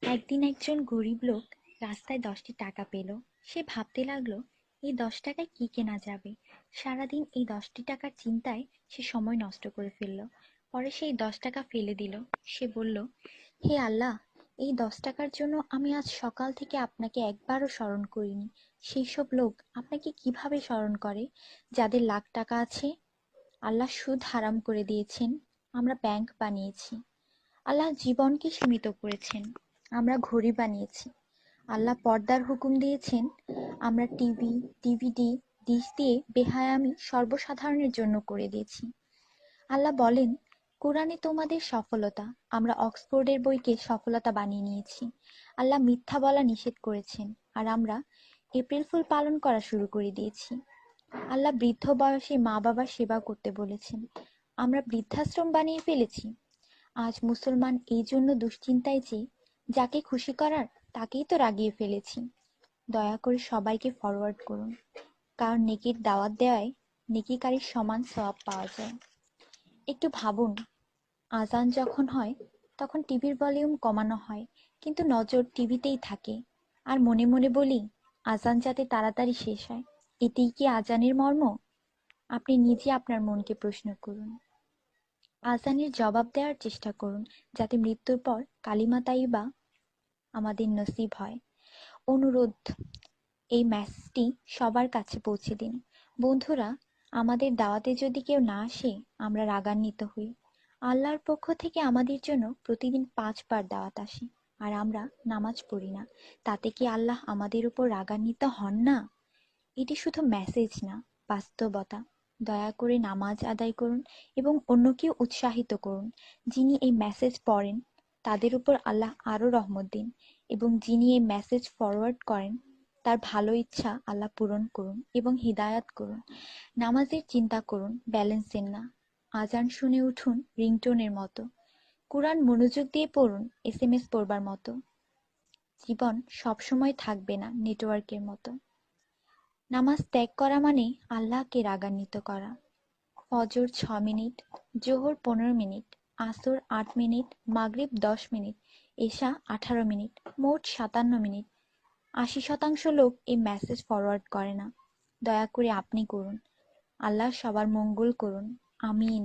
একদিন একজন গরিব লোক রাস্তায় 10টি টাকা পেল। সে ভাবতে লাগলো, এই 10 টাকায় কি কেনা যাবে। সারাদিন এই 10টি টাকার চিন্তায় সে সময় নষ্ট করে ফেলল। পরে সেই 10 টাকা ফেলে দিল। সে বলল, হে আল্লাহ, এই 10 টাকার জন্য আমি আজ সকাল থেকে আপনাকে একবারও স্মরণ করিনি। সেই সব লোক আপনাকে কিভাবে স্মরণ করে যাদের লাখ টাকা আছে? আল্লাহ সুদ হারাম করে দিয়েছেন, আমরা ব্যাংক বানিয়েছি। আল্লাহ জীবনকে সীমিত করেছেন, আমরা ঘড়ি বানিয়েছি। আল্লাহ পর্দার হুকুম দিয়েছেন, আমরা টিভি, ডিভিডি, ডিশ দিয়ে বেহায়ামি সর্বসাধারণের জন্য করে দিয়েছি। আল্লাহ বলেন, কোরআনে তোমাদের সফলতা, আমরা অক্সফোর্ডের বইকে সফলতা বানিয়ে নিয়েছি। আল্লাহ মিথ্যা বলা নিষেধ করেছেন, আর আমরা এপ্রিল ফুল পালন করা শুরু করে দিয়েছি। আল্লাহ বৃদ্ধ বয়সে মা বাবার সেবা করতে বলেছেন, আমরা বৃদ্ধাশ্রম বানিয়ে ফেলেছি। আজ মুসলমান এই জন্য দুশ্চিন্তায় যে যাকে খুশি করার তাকেই তো রাগিয়ে ফেলেছি। দয়া করে সবাইকে ফরওয়ার্ড করুন, কারণ নেকির দাওয়াত দেওয়ায় নেকিকারীর সমান সওয়াব পাওয়া যায়। একটু ভাবুন, আজান যখন হয় তখন টিভির ভলিউম কমানো হয়, কিন্তু নজর টিভিতেই থাকে। আর মনে মনে বলি, আজান যাতে তাড়াতাড়ি শেষ হয়। এতেই কি আজানের মর্ম? আপনি নিজে আপনার মনকে প্রশ্ন করুন। আজানের জবাব দেওয়ার চেষ্টা করুন, যাতে মৃত্যুর পর কালিমা তাইয়্যিবা আমাদের নসিব হয়। অনুরোধ, এই মেসেজটি সবার কাছে পৌঁছে দিন। বন্ধুরা, আমাদের দাওয়াতে যদি কেউ না আসে, আমরা রাগান্বিত হই। আল্লাহর পক্ষ থেকে আমাদের জন্য প্রতিদিন 5 বার দাওয়াত আসে, আর আমরা নামাজ পড়ি না। তাতে কি আল্লাহ আমাদের উপর রাগান্বিত হন না? এটি শুধু মেসেজ না, বাস্তবতা। দয়া করে নামাজ আদায় করুন এবং অন্যকেও উৎসাহিত করুন। যিনি এই মেসেজ পড়েন তাদের উপর আল্লাহ আরও রহমত দিন, এবং যিনি এই মেসেজ ফরওয়ার্ড করেন তার ভালো ইচ্ছা আল্লাহ পূরণ করুন এবং হিদায়াত করুন। নামাজের চিন্তা করুন, ব্যালেন্সের না। আজান শুনে উঠুন রিংটোনের মতো। কোরআন মনোযোগ দিয়ে পড়ুন, এসএমএস পড়বার মতো। জীবন সবসময় থাকবে না নেটওয়ার্কের মতো। নামাজ ত্যাগ করা মানে আল্লাহকে রাগান্বিত করা। ফজর 6 মিনিট, জোহর 15 মিনিট, আসর 8 মিনিট, মাগরিব 10 মিনিট, এশা 18 মিনিট, মোট 57 মিনিট। 80% লোক এই মেসেজ ফরওয়ার্ড করে না। দয়া করে আপনি করুন। আল্লাহ সবার মঙ্গল করুন। আমিন।